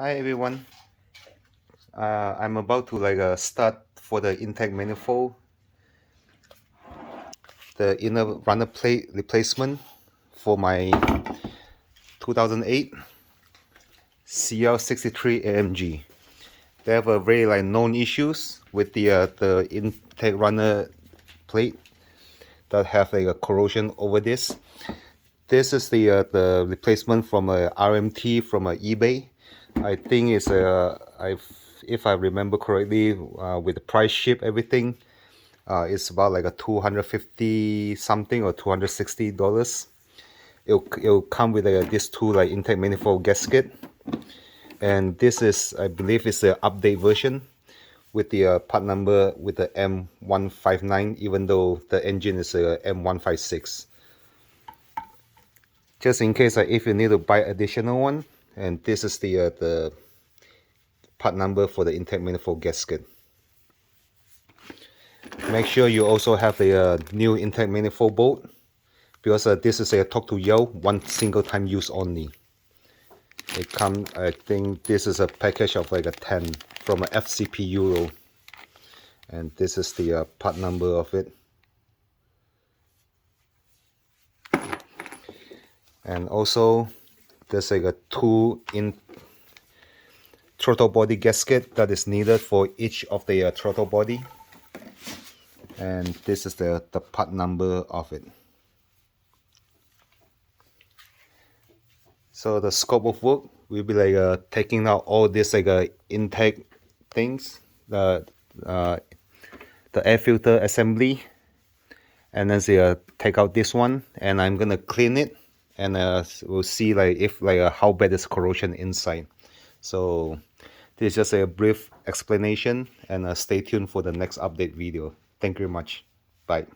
Hi everyone. I'm about to start for the intake manifold, the inner runner plate replacement for my 2008 CL63 AMG. They have a very known issues with the intake runner plate that have a corrosion over this. This is the replacement from a RMT from eBay. I think it's if I remember correctly, with the price ship everything, it's about like a 250 something or $260. It'll come with this two intake manifold gasket, and this is, I believe, is the update version with the part number with the M159, even though the engine is a M156. Just in case, if you need to buy additional one, and this is the part number for the intake manifold gasket. Make sure you also have a new intake manifold bolt, because this is a talk to yell, one single time use only. It comes, I think this is a package of like a 10 from a FCP Euro, and this is the part number of it. And also there's like a two in throttle body gasket that is needed for each of the throttle body, and this is the part number of it. So the scope of work will be taking out all this intake things, the air filter assembly, and then take out this one, and I'm gonna clean it, and we'll see if how bad is corrosion inside. So this is just a brief explanation, and stay tuned for the next update video. Thank you very much. Bye.